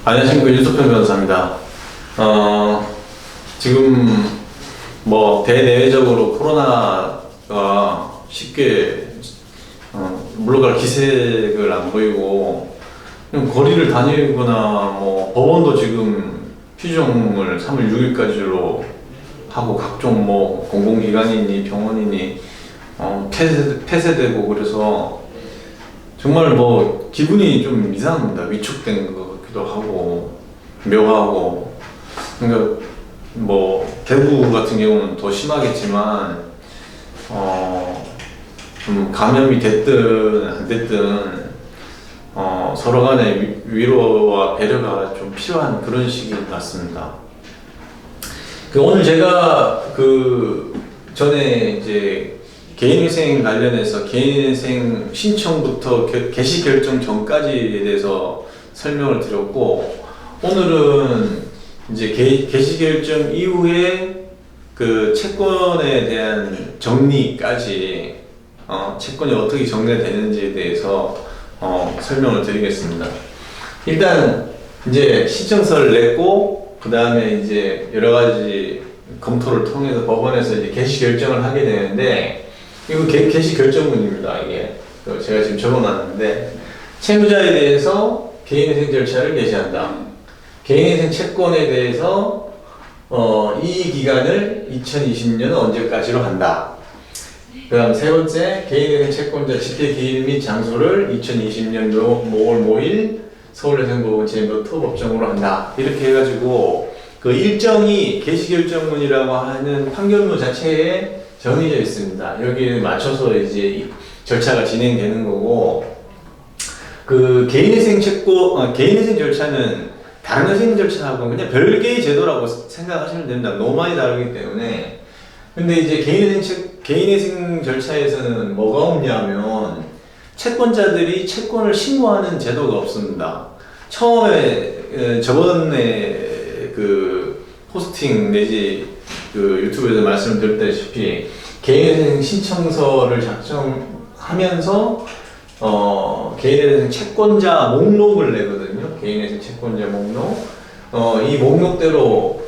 안녕하십니까. 윤석현 변호사입니다. 지금 뭐 대내외적으로 코로나가 쉽게 물러갈 기색을 안 보이고, 그냥 거리를 다니거나 뭐 법원도 지금 휴정을 3월 6일까지로 하고, 각종 뭐 공공기관이니 병원이니 폐쇄되고, 그래서 정말 뭐 기분이 좀 이상합니다. 위축된 것 같기도 하고 묘하고. 그러니까 뭐 대구 같은 경우는 더 심하겠지만 좀 감염이 됐든 안 됐든 서로 간의 위로와 배려가 좀 필요한 그런 시기인 것 같습니다. 오늘 제가 전에 이제 개인회생 관련해서 개인회생 신청부터 개시 결정 전까지에 대해서 설명을 드렸고, 오늘은 이제 개시 결정 이후에 그 채권에 대한 정리까지, 채권이 어떻게 정리가 되는지에 대해서 설명을 드리겠습니다. 일단 이제 신청서를 냈고, 그 다음에 이제 여러 가지 검토를 통해서 법원에서 이제 개시 결정을 하게 되는데, 이거 개시 결정문입니다. 이게 제가 지금 적어놨는데, 채무자에 대해서 개인회생 절차를 개시한다. 개인회생 채권에 대해서 이 기간을 2020년 언제까지로 한다. 그 다음 세 번째, 개인회생 채권자 집계 기일 및 장소를 2020년 5월 5일 서울행정법원 제4 법정으로 한다. 이렇게 해가지고 그 일정이 개시결정문이라고 하는 판결문 자체에 정해져 있습니다. 여기에 맞춰서 이제 절차가 진행되는 거고, 그 개인회생 채권, 개인회생 절차는 다른 회생 절차하고 그냥 별개의 제도라고 생각하시면 됩니다. 너무 많이 다르기 때문에. 근데 이제 개인회생 절차에서는 뭐가 없냐면, 채권자들이 채권을 신고하는 제도가 없습니다. 처음에 저번에 그 포스팅 내지 그 유튜브에서 말씀드렸다시피 개인회생 신청서를 작성하면서 개인회생 채권자 목록을 내거든요. 개인회생 채권자 목록. 이 목록대로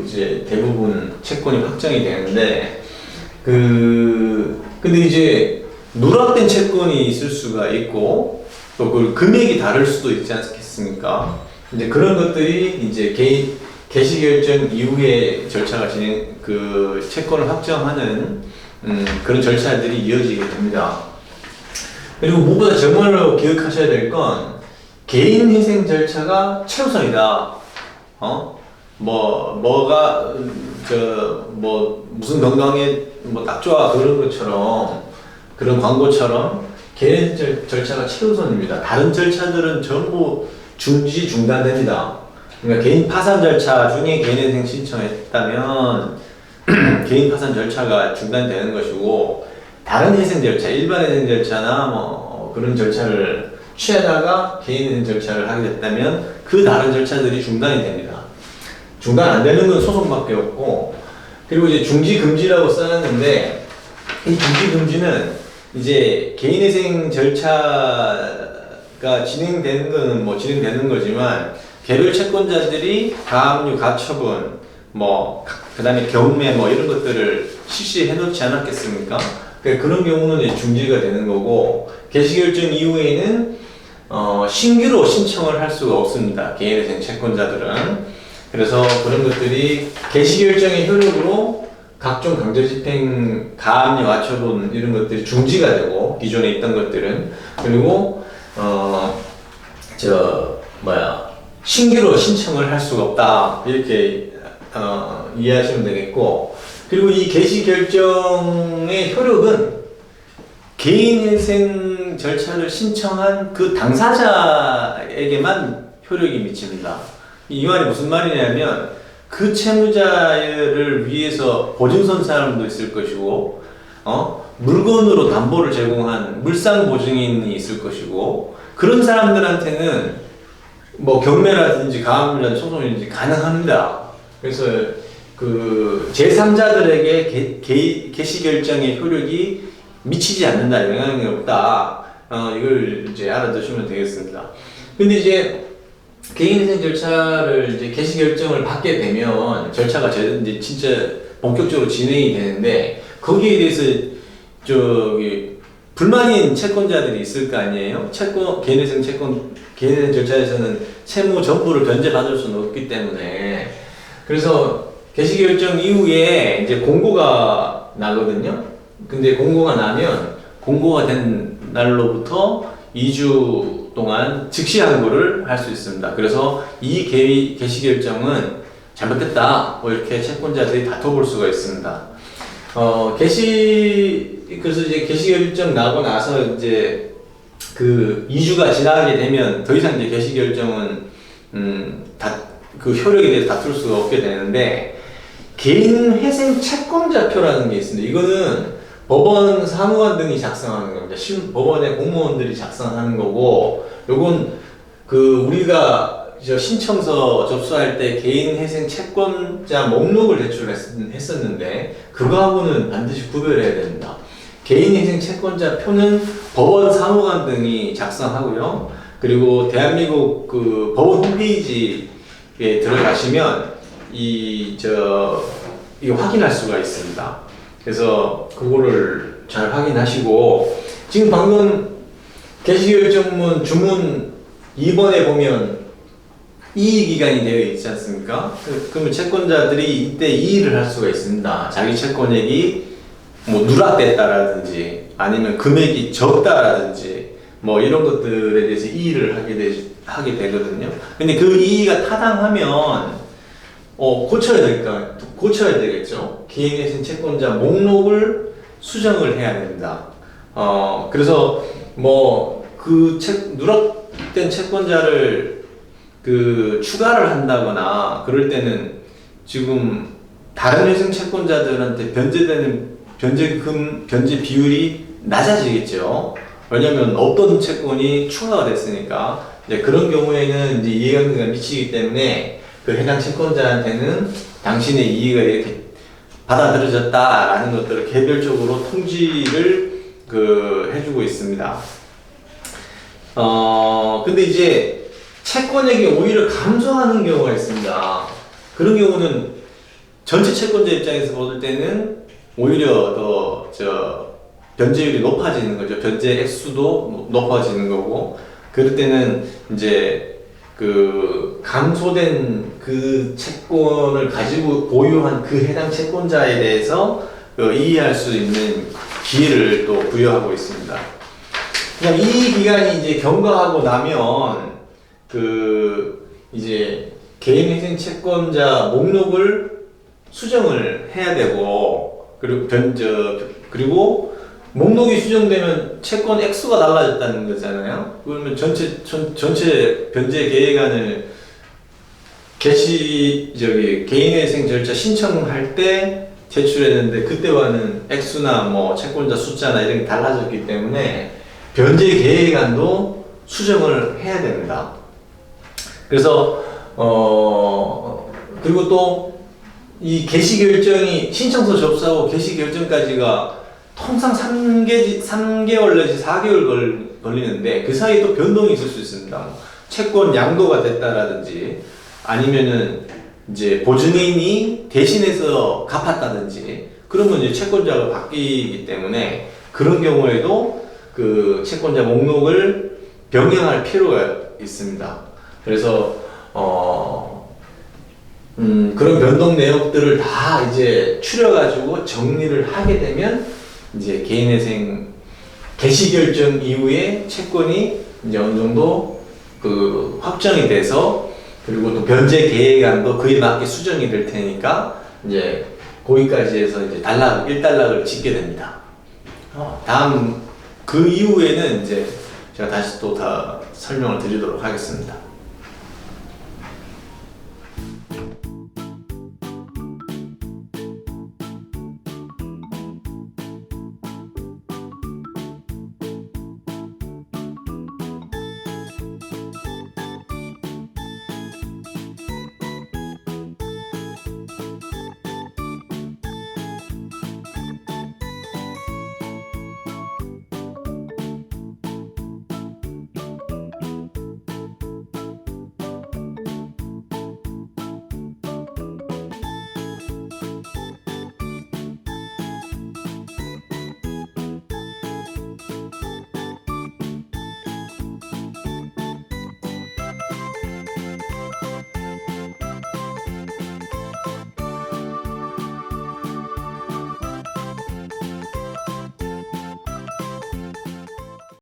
이제 대부분 채권이 확정이 되는데, 근데 이제 누락된 채권이 있을 수가 있고, 또 그 금액이 다를 수도 있지 않겠습니까? 이제 그런 것들이 이제 개시결정 이후에 절차가 채권을 확정하는 그런 절차들이 이어지게 됩니다. 그리고 무엇보다 정말로 기억하셔야 될 건, 개인회생 절차가 최우선이다. 무슨 건강에 딱 좋아, 그런 것처럼, 그런 광고처럼 개인회생 절차가 최우선입니다. 다른 절차들은 전부 중단됩니다. 그러니까 개인 파산 절차 중에 개인회생 신청했다면 개인 파산 절차가 중단되는 것이고, 다른 회생 절차, 일반 회생 절차나 뭐 그런 절차를 취하다가 개인회생 절차를 하게 됐다면 그 다른 절차들이 중단이 됩니다. 중단 안 되는 건 소송밖에 없고, 그리고 이제 중지금지라고 써놨는데, 이 중지금지는 이제 개인회생 절차가 진행되는 거는 뭐 진행되는 거지만, 개별 채권자들이 가압류, 가처분, 그 다음에 경매 이런 것들을 실시해 놓지 않았겠습니까? 그런 경우는 이제 중지가 되는 거고, 개시결정 이후에는 신규로 신청을 할 수가 없습니다. 개인회생 채권자들은. 그래서 그런 것들이 개시결정의 효력으로 각종 강제집행, 가압류, 가처분 이런 것들이 중지가 되고, 기존에 있던 것들은. 그리고 신규로 신청을 할 수가 없다. 이렇게 이해하시면 되겠고, 그리고 이 개시결정의 효력은 개인회생 절차를 신청한 그 당사자에게만 효력이 미칩니다. 이 말이 무슨 말이냐면, 그 채무자를 위해서 보증선 사람도 있을 것이고, 물건으로 담보를 제공한 물상 보증인이 있을 것이고, 그런 사람들한테는 경매라든지 가압류라든지 소송이든지 가능합니다. 그래서 제3자들에게 개시결정의 효력이 미치지 않는다, 영향이 없다. 이걸 이제 알아두시면 되겠습니다. 근데 이제 개인회생 절차를 이제 개시 결정을 받게 되면 절차가 이제 진짜 본격적으로 진행이 되는데 거기에 대해서 저기 불만인 채권자들이 있을 거 아니에요? 개인회생 절차에서는 채무 전부를 변제받을 수는 없기 때문에 그래서 개시결정 이후에 이제 공고가 나거든요. 근데 공고가 나면 공고가 된 날로부터 2주 동안 즉시 항고를 할 수 있습니다. 그래서 이 개시결정은 잘못됐다 뭐 이렇게 채권자들이 다퉈볼 수가 있습니다. 그래서 이제 개시결정 나고 나서 이제 그 2주가 지나게 되면 더 이상 이제 개시결정은 그 효력에 대해서 다툴 수가 없게 되는데 개인회생 채권자표라는 게 있습니다. 이거는 법원 사무관 등이 작성하는 겁니다. 법원의 공무원들이 작성하는 거고, 요건 그 우리가 신청서 접수할 때 개인회생 채권자 목록을 제출했었는데 그거하고는 반드시 구별해야 됩니다. 개인회생 채권자 표는 법원 사무관 등이 작성하고요. 그리고 대한민국 그 법원 홈페이지에 들어가시면 이거 확인할 수가 있습니다. 그래서 그거를 잘 확인하시고, 지금 방금 개시결정문 주문 2번에 보면 이의기간이 되어 있지 않습니까? 그러면 채권자들이 이때 이의를 할 수가 있습니다. 자기 채권액이 뭐 누락됐다라든지 아니면 금액이 적다라든지 뭐 이런 것들에 대해서 이의를 하게 되거든요. 근데 그 이의가 타당하면 고쳐야 되겠죠. 개인회생 채권자 목록을 수정을 해야 됩니다. 그래서 뭐 누락된 채권자를 추가를 한다거나 그럴 때는 지금 다른 회생 채권자들한테 변제 비율이 낮아지겠죠. 왜냐면 없던 채권이 추가가 됐으니까. 이제 그런 경우에는 이제 이해관계가 미치기 때문에 그 해당 채권자한테는 당신의 이의가 이렇게 받아들여졌다라는 것들을 개별적으로 통지를 해주고 있습니다. 근데 이제 채권액이 오히려 감소하는 경우가 있습니다. 그런 경우는 전체 채권자 입장에서 볼 때는 오히려 더 변제율이 높아지는 거죠. 변제 액수도 높아지는 거고, 그럴 때는 이제 감소된 그 채권을 가지고 보유한 그 해당 채권자에 대해서 이의할 수 있는 기회를 또 부여하고 있습니다. 그냥 이 기간이 이제 경과하고 나면 이제 개인회생 채권자 목록을 수정을 해야 되고, 그리고 목록이 수정되면 채권 액수가 달라졌다는 거잖아요. 그러면 전체 변제 계획안을 개인회생 절차 신청할 때 제출했는데 그때와는 액수나 뭐 채권자 숫자나 이런 게 달라졌기 때문에 변제 계획안도 수정을 해야 됩니다. 그래서 그리고 또 이 개시 결정이 신청서 접수하고 개시 결정까지가 통상 3개월 내지 4개월 걸리는데 그 사이에 또 변동이 있을 수 있습니다. 채권 양도가 됐다라든지 아니면은 이제 보증인이 대신해서 갚았다든지 그러면 이제 채권자가 바뀌기 때문에 그런 경우에도 그 채권자 목록을 변경할 필요가 있습니다. 그래서 그런 변동 내역들을 다 이제 추려가지고 정리를 하게 되면 이제 개인회생 개시 결정 이후에 채권이 이제 어느 정도 확정이 돼서 그리고 또 변제 계획안도 그에 맞게 수정이 될 테니까 이제 거기까지 해서 이제 1단락을 짓게 됩니다. 다음 그 이후에는 이제 제가 다시 또 다 설명을 드리도록 하겠습니다.